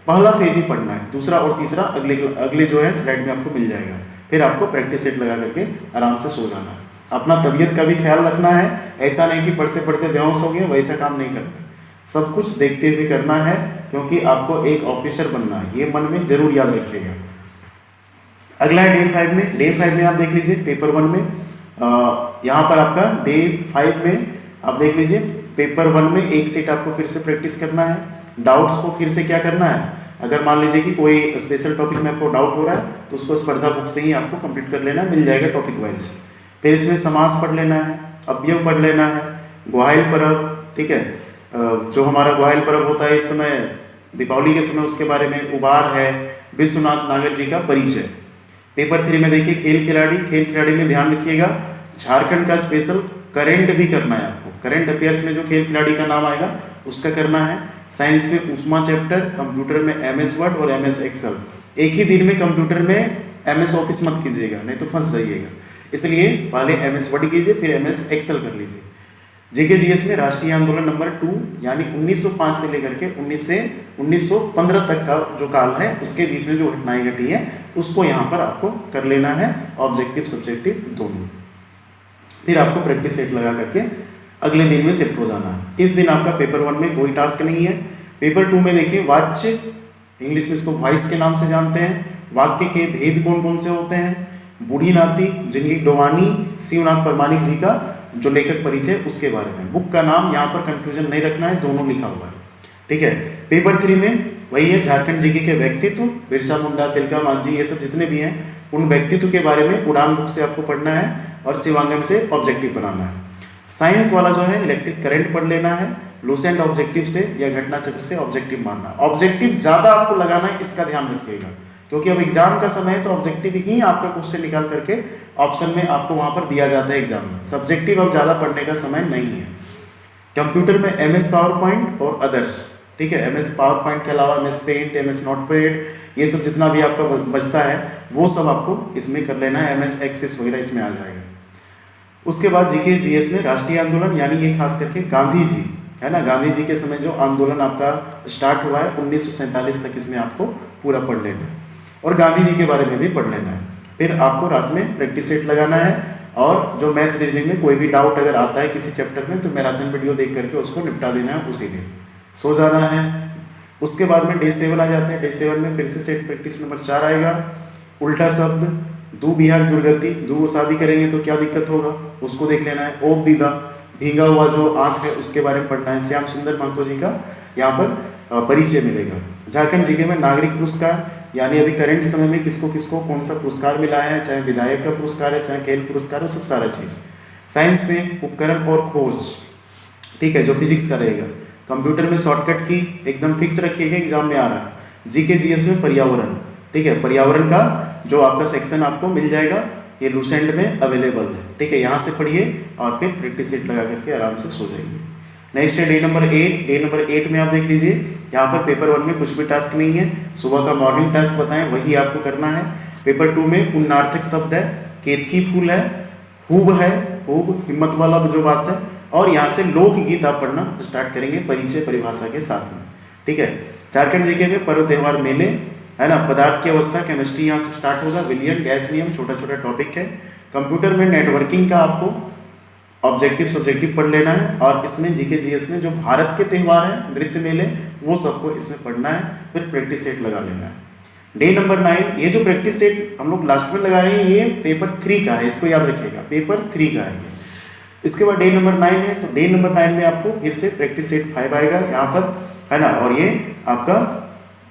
पहला फेज ही पढ़ना है, दूसरा और तीसरा अगले जो है स्लाइड में आपको मिल जाएगा। फिर आपको प्रैक्टिस सेट लगा करके आराम से सो जाना है। अपना तबीयत का भी ख्याल रखना है, ऐसा नहीं कि पढ़ते पढ़ते बेहोश हो गए, वैसा काम नहीं करना, सब कुछ देखते हुए करना है, क्योंकि आपको एक ऑफिसर बनना है, ये मन में जरूर याद रखिएगा। अगला है डे 5 में। डे 5 में आप देख लीजिए पेपर 1 में यहाँ पर आपका डे 5 में आप देख लीजिए पेपर 1 में एक सेट आपको फिर से प्रैक्टिस करना है। डाउट्स को फिर से क्या करना है, अगर मान लीजिए कि कोई स्पेशल टॉपिक में आपको डाउट हो रहा है तो उसको स्पर्धा बुक से ही आपको कंप्लीट कर लेना है, मिल जाएगा टॉपिक वाइज। फिर इसमें समास पढ़ लेना है, अवयव पढ़ लेना है, ग्वाहिल पर्व, ठीक है, जो हमारा ग्वाहिल पर्व होता है इस समय दीपावली के समय, उसके बारे में उबार है, विश्वनाथ नागर जी का परिचय। पेपर 3 में देखिए खेल खिलाड़ी में ध्यान रखिएगा, झारखंड का स्पेशल करेंट भी करना है आपको, करंट अफेयर्स में जो खेल खिलाड़ी का नाम आएगा उसका करना है। साइंस में उस्मा चैप्टर, कंप्यूटर में MS वर्ड और MS एक्सेल। एक ही दिन में कंप्यूटर में MS ऑफिस मत कीजिएगा, नहीं तो फंस जाइएगा, इसलिए पहले MS वर्ड कीजिए फिर MS एक्सेल कर लीजिए। जीके जीएस में राष्ट्रीय आंदोलन नंबर 2 यानी 1905 से लेकर के 1915 तक का जो काल है उसके बीच में जो घटनाएं घटी है उसको यहाँ पर आपको कर लेना है, ऑब्जेक्टिव सब्जेक्टिव दोनों। फिर आपको प्रैक्टिस सेट लगा करके अगले दिन में शिफ्ट हो जाना है। इस दिन आपका पेपर 1 में कोई टास्क नहीं है। पेपर 2 में देखिए वाच्य, इंग्लिश में इसको वॉइस के नाम से जानते हैं, वाक्य के भेद कौन कौन से होते हैं, बूढ़ी नाती जिनकी डोवानी शिवनाथ परमाणिक जी का जो लेखक परिचय उसके बारे में। बुक का नाम यहाँ पर कंफ्यूजन नहीं रखना है, दोनों लिखा हुआ है, ठीक है। पेपर 3 में वही है झारखंड जीके के व्यक्तित्व, बिरसा मुंडा, तिलका मांझी, ये सब जितने भी हैं उन व्यक्तित्व के बारे में उड़ान बुक से आपको पढ़ना है और शिवांगन से ऑब्जेक्टिव बनाना है। साइंस वाला जो है इलेक्ट्रिक करंट पढ़ लेना है, लूसेंट ऑब्जेक्टिव से या घटना चक्र से ऑब्जेक्टिव मारना। ऑब्जेक्टिव ज़्यादा आपको लगाना है, इसका ध्यान रखिएगा, क्योंकि अब एग्जाम का समय है तो ऑब्जेक्टिव ही आपका क्वेश्चन निकाल करके ऑप्शन में आपको वहाँ पर दिया जाता है एग्जाम में। सब्जेक्टिव अब ज़्यादा पढ़ने का समय नहीं है। कंप्यूटर में MS पावर पॉइंट और अदर्स, ठीक है, MS पावर पॉइंट के अलावा MS पेंट, MS नोटपैड, ये सब जितना भी आपका बचता है वो सब आपको इसमें कर लेना है, MS एक्सेस वगैरह इसमें आ जाएगा। उसके बाद जीके जीएस में राष्ट्रीय आंदोलन यानी ये खास करके गांधी जी है ना, गांधी जी के समय जो आंदोलन आपका स्टार्ट हुआ है 1947 तक, इसमें आपको पूरा पढ़ लेना है और गांधी जी के बारे में भी पढ़ लेना है। फिर आपको रात में प्रैक्टिस सेट लगाना है और जो मैथ रीजनिंग में कोई भी डाउट अगर आता है किसी चैप्टर में तो मैराथन वीडियो देख करके उसको निपटा देना है, उसी दिन सो जाना है। उसके बाद में डे 7 आ जाते हैं। डे 7 में फिर से सेट प्रैक्टिस नंबर 4 आएगा। उल्टा शब्द, दू बिहाग दुर्गति, दू शादी करेंगे तो क्या दिक्कत होगा उसको देख लेना है। ओप दीदा, भींगा हुआ जो आँख है उसके बारे में पढ़ना है। श्याम सुंदर महतो जी का यहाँ पर परिचय मिलेगा। झारखंड जीके में नागरिक पुरस्कार यानी अभी करंट समय में किसको किसको कौन सा पुरस्कार मिला है, चाहे विधायक का पुरस्कार है चाहे खेल पुरस्कार है, सब सारा चीज़। साइंस में उपकरण और खोज, ठीक है, जो फिजिक्स का रहेगा। कंप्यूटर में शॉर्टकट की एकदम फिक्स रखिएगा, एग्जाम में आ रहा है। जीके जीएस में पर्यावरण, ठीक है, पर्यावरण का जो आपका सेक्शन आपको मिल जाएगा, ये लूसेंट में अवेलेबल है, ठीक है, यहाँ से पढ़िए और फिर प्रैक्टिस सेट लगा करके आराम से सो जाइए। नेक्स्ट है डे नंबर 8। डे नंबर 8 में आप देख लीजिए, यहाँ पर पेपर 1 में कुछ भी टास्क नहीं है, सुबह का मॉर्निंग टास्क बताएं वही आपको करना है। पेपर 2 में उन्नार्थक शब्द है, केतकी फूल है, खूब है, खूब हिम्मत वाला जो बात है, और यहाँ से लोकगीत आप पढ़ना स्टार्ट करेंगे परिचय परिभाषा के साथ में, ठीक है। झारखंड जीके में पर्व त्यौहार मेले है ना, पदार्थ की अवस्था केमिस्ट्री यहाँ से स्टार्ट होगा, विलियन गैस नियम छोटा छोटा टॉपिक है। कंप्यूटर में नेटवर्किंग का आपको ऑब्जेक्टिव सब्जेक्टिव पढ़ लेना है, और इसमें जीके जीएस में जो भारत के त्यौहार हैं, नृत्य मेले, वो सबको इसमें पढ़ना है, फिर प्रैक्टिस सेट लगा लेना है। डे नंबर 9, ये जो प्रैक्टिस सेट हम लोग लास्ट में लगा रहे हैं ये पेपर 3 का है, इसको याद रखिएगा, पेपर 3 का है ये। इसके बाद डे नंबर 9 है, तो डे नंबर 9 में आपको फिर से प्रैक्टिस सेट 5 आएगा यहाँ पर, है ना, और ये आपका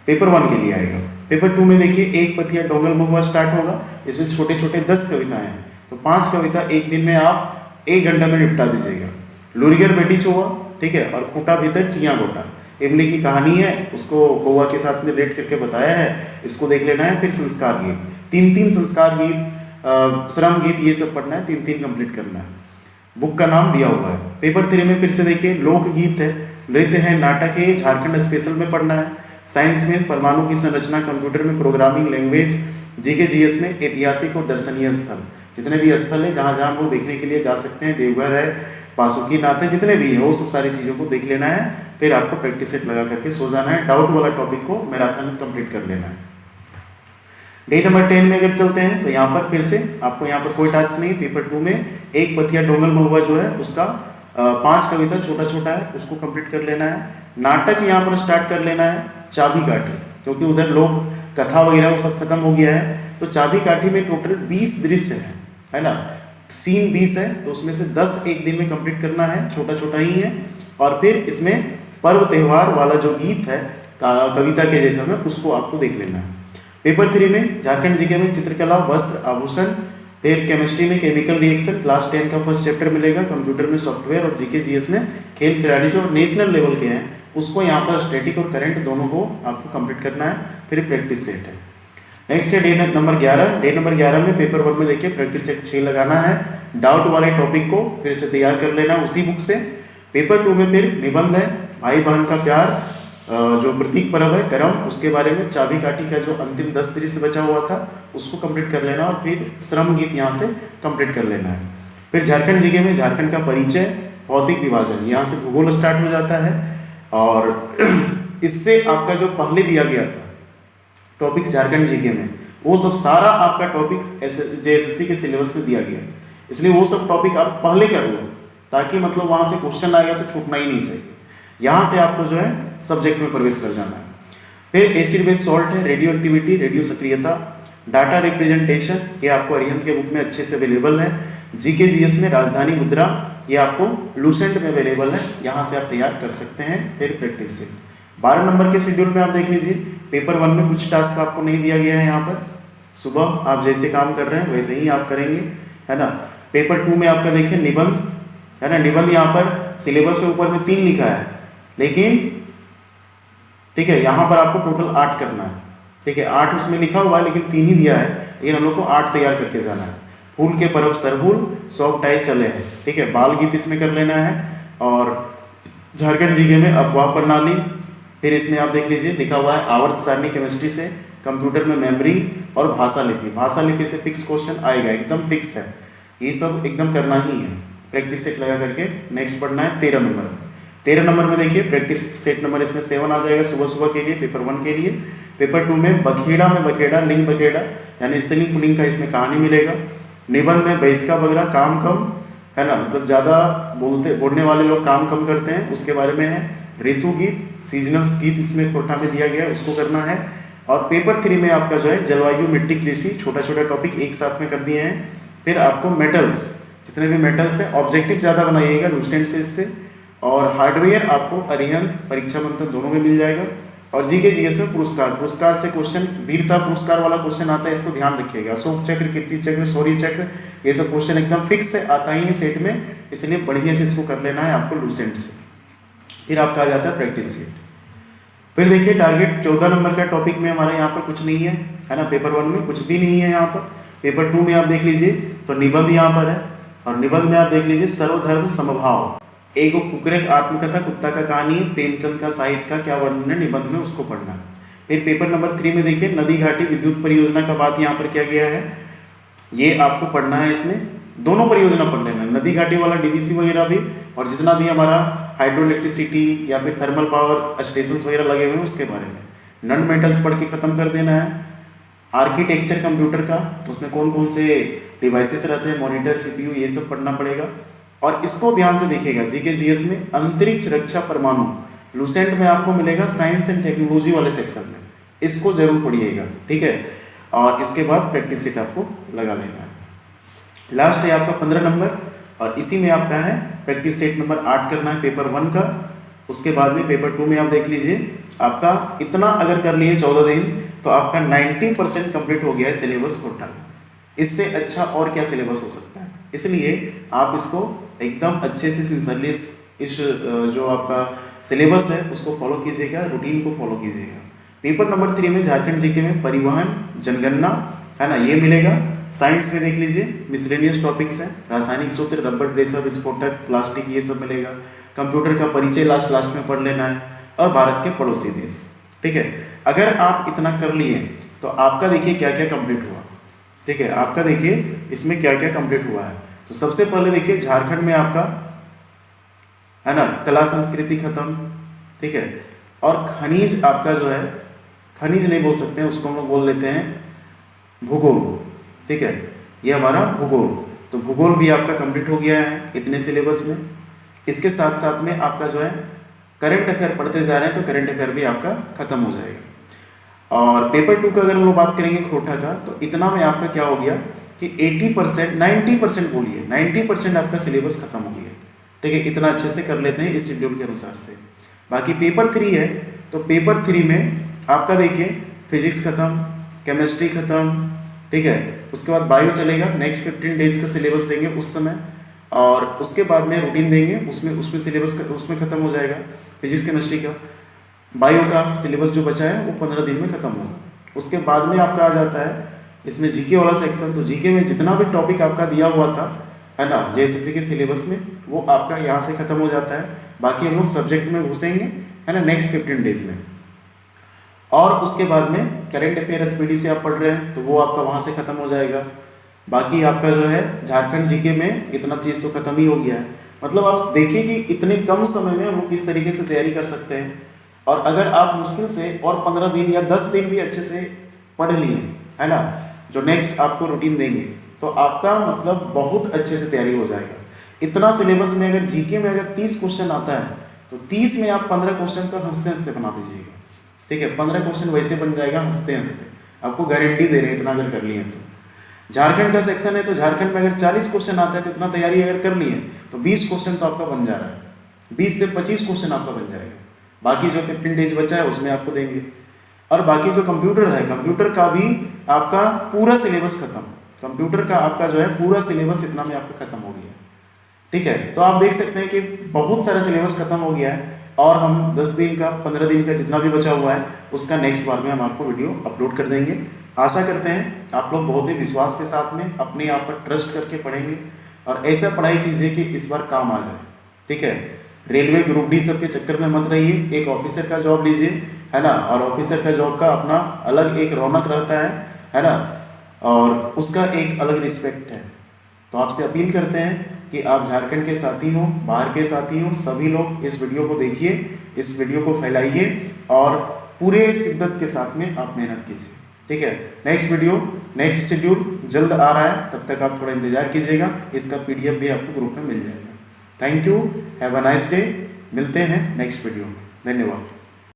पेपर 1 के लिए आएगा। पेपर 2 में देखिए एक पथिया डोंगल महुआ स्टार्ट होगा, इसमें छोटे छोटे 10 कविताएं हैं, तो 5 कविता एक दिन में आप 1 घंटा में निपटा दीजिएगा। लुरियर बेटी चोवा, ठीक है, और खूटा भीतर चिया गोटा, इमली की कहानी है, उसको कौवा के साथ में रिलेट करके बताया है, इसको देख लेना है। फिर संस्कार गीत, 3 संस्कार गीत, श्रम गीत, ये सब पढ़ना है, 3 कंप्लीट करना है। बुक का नाम दिया हुआ है। पेपर 3 में फिर से देखिए लोकगीत है, नृत्य है, नाटक है, झारखंड स्पेशल में पढ़ना है। साइंस में परमाणु की संरचना, कंप्यूटर में प्रोग्रामिंग लैंग्वेज, जीके जीएस में ऐतिहासिक और दर्शनीय स्थल, जितने भी स्थल है जहाँ जहाँ हम लोग देखने के लिए जा सकते हैं, देवघर है, बासुकीनाथ है, जितने भी है वो सब सारी चीज़ों को देख लेना है। फिर आपको प्रैक्टिस सेट लगा करके सो जाना है, डाउट वाला टॉपिक को मैराथन कंप्लीट कर लेना है। डे नंबर 10 में अगर चलते हैं तो यहाँ पर फिर से आपको यहाँ पर कोई टास्क नहीं। पेपर 2 में एक पथिया डोंगल महुआ जो है उसका 5 कविता छोटा छोटा है, उसको कंप्लीट कर लेना है। नाटक यहाँ पर स्टार्ट कर लेना है, चाबी काठी, क्योंकि उधर लोग कथा वगैरह वो सब खत्म हो गया है, तो चाबी काठी में टोटल 20 दृश्य है ना, सीन 20 है, तो उसमें से 10 एक दिन में कंप्लीट करना है, छोटा छोटा ही है। और फिर इसमें पर्व त्यौहार वाला जो गीत है कविता के जैसा में, उसको आपको देख लेना है। पेपर 3 में झारखंड जीके में चित्रकला, वस्त्र, आभूषण, फिर केमिस्ट्री में केमिकल रिएक्शन, क्लास 10 का फर्स्ट चैप्टर मिलेगा, कंप्यूटर में सॉफ्टवेयर, और जीके जीएस में खेल खिलाड़ी जो नेशनल लेवल के हैं उसको यहाँ पर स्टैटिक और करंट दोनों को आपको कंप्लीट करना है। फिर प्रैक्टिस सेट है। नेक्स्ट है डे नंबर 11। डे नंबर 11 में पेपर 1 में देखिए प्रैक्टिस सेट 6 लगाना है, डाउट वाले टॉपिक को फिर से तैयार कर लेना उसी बुक से। पेपर 2 में फिर निबंध है, भाई बहन का प्यार, जो प्रतीक पर्व है करम, उसके बारे में चाबी काठी का जो अंतिम 10 दृश्य बचा हुआ था उसको कंप्लीट कर लेना, और फिर श्रम गीत यहाँ से कंप्लीट कर लेना है। फिर झारखंड जीके में झारखंड का परिचय, भौतिक विभाजन, यहाँ से भूगोल स्टार्ट हो जाता है, और इससे आपका जो पहले दिया गया था टॉपिक झारखंड जीके में, वो सब सारा आपका टॉपिक जेएसएससी के सिलेबस में दिया गया है, इसलिए वो सब टॉपिक आप पहले कर लो, ताकि मतलब वहाँ से क्वेश्चन आएगा तो छूटना ही नहीं चाहिए। यहाँ से आपको जो है सब्जेक्ट में प्रवेश कर जाना है। फिर एसिड बेस सॉल्ट है, रेडियो एक्टिविटी, रेडियो सक्रियता, डाटा रिप्रेजेंटेशन, ये आपको अरिहंत के बुक में अच्छे से अवेलेबल है। जीके जीएस में राजधानी मुद्रा, ये आपको लूसेंट में अवेलेबल है, यहाँ से आप तैयार कर सकते हैं। फिर प्रैक्टिस से 12 नंबर के शेड्यूल में आप देख लीजिए, पेपर 1 में कुछ टास्क आपको नहीं दिया गया है, यहाँ पर सुबह आप जैसे काम कर रहे हैं वैसे ही आप करेंगे, है ना। पेपर 2 में आपका देखिए निबंध है ना, निबंध यहाँ पर सिलेबस में ऊपर में 3 लिखा है, लेकिन ठीक है यहाँ पर आपको टोटल 8 करना है, ठीक है 8 उसमें लिखा हुआ है लेकिन 3 ही दिया है, लेकिन हम लोग को 8 तैयार करके जाना है। फूल के पर्व सरहुल, सौंप टाई चले हैं, ठीक है, बाल गीत इसमें कर लेना है। और झारखंड जीके में अफवाह प्रणाली, फिर इसमें आप देख लीजिए लिखा हुआ है आवर्त सारणी केमिस्ट्री से, कंप्यूटर में मेमोरी और भाषा लिपि, भाषा लिपि से फिक्स क्वेश्चन आएगा, एकदम फिक्स है, ये सब एकदम करना ही है। प्रैक्टिस सेट लगा करके नेक्स्ट पढ़ना है 13 नंबर में। 13 नंबर में देखिए प्रैक्टिस सेट नंबर इसमें 7 आ जाएगा सुबह सुबह के लिए, पेपर 1 के लिए। पेपर 2 में बखेड़ा, लिंग बखेड़ा यानी स्त्रीलिंग पुल्लिंग का इसमें कहानी मिलेगा। निबंध में बहिष्का वगैरह, काम कम, है ना, मतलब ज़्यादा बोलने वाले लोग काम कम करते हैं, उसके बारे में है। ऋतु गीत, सीजनल्स गीत इसमें कोटा में दिया गया है, उसको करना है। और पेपर 3 में आपका जो है जलवायु, मिट्टी, कृषि, छोटा छोटा टॉपिक एक साथ में कर दिए हैं। फिर आपको मेटल्स, जितने भी मेटल्स हैं ऑब्जेक्टिव ज़्यादा बनाइएगा लूसेंट से इससे, और हार्डवेयर आपको अरिहंत, परीक्षा मंथन दोनों में मिल जाएगा। और जीके जीएस में पुरस्कार से क्वेश्चन, वीरता पुरस्कार वाला क्वेश्चन आता है, इसको ध्यान रखिएगा। अशोक चक्र, कीर्ति चक्र, शौर्य चक्र, ये सब क्वेश्चन एकदम फिक्स है, आता ही है सेट में, इसलिए बढ़िया से इसको कर लेना है आपको लूसेंट से। फिर आपका आ जाता है प्रैक्टिस सेट। फिर देखिए टारगेट 14 नंबर का टॉपिक में हमारे यहाँ पर कुछ नहीं है, है ना, पेपर 1 में कुछ भी नहीं है यहाँ पर। पेपर 2 में आप देख लीजिए तो निबंध यहाँ पर है, और निबंध में आप देख लीजिए सर्वधर्म समभाव, एक कुकरे का आत्मकथा कुत्ता का कहानी, प्रेमचंद का साहित्य का क्या वर्णन है निबंध में, उसको पढ़ना है। फिर पेपर नंबर 3 में देखिए नदी घाटी विद्युत परियोजना का बात यहाँ पर किया गया है, ये आपको पढ़ना है। इसमें दोनों परियोजना पढ़ लेना, नदी घाटी वाला डीवीसी वगैरह भी, और जितना भी हमारा हाइड्रो इलेक्ट्रिसिटी या फिर थर्मल पावर स्टेशंस वगैरह लगे हुए हैं उसके बारे में। नॉन मेटल्स पढ़ के ख़त्म कर देना है। आर्किटेक्चर कंप्यूटर का, उसमें कौन कौन से डिवाइसेस रहते हैं, मॉनिटर, सीपीयू, ये सब पढ़ना पड़ेगा। और इसको ध्यान से देखिएगा, जीके जीएस में अंतरिक्ष रक्षा परमाणु लूसेंट में आपको मिलेगा साइंस एंड टेक्नोलॉजी वाले सेक्शन में, इसको जरूर पढ़िएगा, ठीक है। और इसके बाद प्रैक्टिस सेट आपको लगा लेना है। लास्ट है आपका 15 नंबर, और इसी में आपका है प्रैक्टिस सेट नंबर 8 करना है पेपर 1 का। उसके बाद में पेपर 2 में आप देख लीजिए, आपका इतना अगर कर लिए 14 दिन तो आपका 90% कंप्लीट हो गया है सिलेबस कोटा का। इससे अच्छा और क्या सिलेबस हो सकता है, इसलिए आप इसको एकदम अच्छे से सिंसियरली इस जो आपका सिलेबस है उसको फॉलो कीजिएगा, रूटीन को फॉलो कीजिएगा। पेपर नंबर 3 में झारखंड जीके में परिवहन, जनगणना है ना, ये मिलेगा। साइंस में देख लीजिए मिसलेनियस टॉपिक्स हैं, रासायनिक सूत्र, रबर, प्रेशर, विस्फोटक, प्लास्टिक, ये सब मिलेगा। कंप्यूटर का परिचय लास्ट में पढ़ लेना है, और भारत के पड़ोसी देश, ठीक है। अगर आप इतना कर लिए तो आपका देखिए क्या क्या कंप्लीट हुआ, ठीक है। आपका देखिए इसमें क्या क्या कंप्लीट हुआ है। तो सबसे पहले देखिए झारखंड में आपका है ना कला संस्कृति खत्म, ठीक है। और खनिज आपका जो है, खनिज नहीं बोल सकते हैं उसको, हम लोग बोल लेते हैं भूगोल, ठीक है। ये हमारा भूगोल, तो भूगोल भी आपका कंप्लीट हो गया है इतने सिलेबस में। इसके साथ साथ में आपका जो है करंट अफेयर पढ़ते जा रहे हैं, तो करंट अफेयर भी आपका खत्म हो जाएगा। और पेपर 2 का अगर हम लोग बात करेंगे कोटा का, तो इतना में आपका क्या हो गया कि 80% 90% बोलिए 90% आपका सिलेबस खत्म हो गया, ठीक है। इतना अच्छे से कर लेते हैं इस शेड्यूल के अनुसार से। बाकी पेपर 3 है, तो पेपर 3 में आपका देखिए फिजिक्स खत्म, केमिस्ट्री खत्म, ठीक है। उसके बाद बायो चलेगा, नेक्स्ट 15 डेज का सिलेबस देंगे उस समय, और उसके बाद में रूटीन देंगे, उसमें सिलेबस उसमें खत्म हो जाएगा फिजिक्स केमिस्ट्री का। बायो का सिलेबस जो बचा है वो 15 दिन में खत्म होगा। उसके बाद में आपका आ जाता है इसमें जीके वाला सेक्शन, तो जीके में जितना भी टॉपिक आपका दिया हुआ था है ना जेएसएससी के सिलेबस में, वो आपका यहाँ से खत्म हो जाता है। बाकी हम लोग सब्जेक्ट में घुसेंगे है ना नेक्स्ट 15 डेज में। और उसके बाद में करेंट अफेयर एसपीडी से आप पढ़ रहे हैं तो वो आपका वहाँ से खत्म हो जाएगा। बाकी आपका जो है झारखंड जीके में इतना चीज़ तो खत्म ही हो गया है। मतलब आप देखिए कि इतने कम समय में हम लोग किस तरीके से तैयारी कर सकते हैं। और अगर आप मुश्किल से और 15 दिन या 10 दिन भी अच्छे से पढ़ लिए है ना, जो नेक्स्ट आपको रूटीन देंगे, तो आपका मतलब बहुत अच्छे से तैयारी हो जाएगा। इतना सिलेबस में अगर जीके में अगर 30 क्वेश्चन आता है तो 30 में आप 15 क्वेश्चन का हंसते हंसते बना दीजिएगा, ठीक है। 15 क्वेश्चन वैसे बन जाएगा हंसते हंसते, आपको गारंटी दे रहे हैं इतना अगर कर लिए तो। झारखंड का सेक्शन है तो झारखंड में अगर 40 क्वेश्चन आता है तो इतना तैयारी अगर कर लिए तो 20 क्वेश्चन तो आपका बन जा रहा है, 20 से 25 क्वेश्चन आपका बन जाएगा। बाकी जो 15 डेज बचा है उसमें आपको देंगे। और बाकी जो कंप्यूटर है, कंप्यूटर का भी आपका पूरा सिलेबस खत्म, कंप्यूटर का आपका जो है पूरा सिलेबस इतना में आपका खत्म हो गया, ठीक है। तो आप देख सकते हैं कि बहुत सारा सिलेबस खत्म हो गया है। और हम 10 दिन का 15 दिन का जितना भी बचा हुआ है उसका नेक्स्ट बार में हम आपको वीडियो अपलोड कर देंगे। आशा करते हैं आप लोग बहुत ही विश्वास के साथ में अपने आप पर ट्रस्ट करके पढ़ेंगे और ऐसा पढ़ाई कीजिए कि इस बार काम आ जाए, ठीक है। रेलवे ग्रुप डी सब के चक्कर में मत रहिए, एक ऑफिसर का जॉब लीजिए है ना, और ऑफिसर का जॉब का अपना अलग एक रौनक रहता है ना, और उसका एक अलग रिस्पेक्ट है। तो आपसे अपील करते हैं कि आप झारखंड के साथी हो, बाहर के साथी हो, सभी लोग इस वीडियो को देखिए, इस वीडियो को फैलाइए और पूरे शिद्दत के साथ में आप मेहनत कीजिए, ठीक है। नेक्स्ट वीडियो नेक्स्ट शेड्यूल जल्द आ रहा है, तब तक आप थोड़ा इंतजार कीजिएगा, इसका PDF भी आपको ग्रुप में मिल जाएगा। Thank you, have a nice day. मिलते हैं नेक्स्ट वीडियो में, धन्यवाद।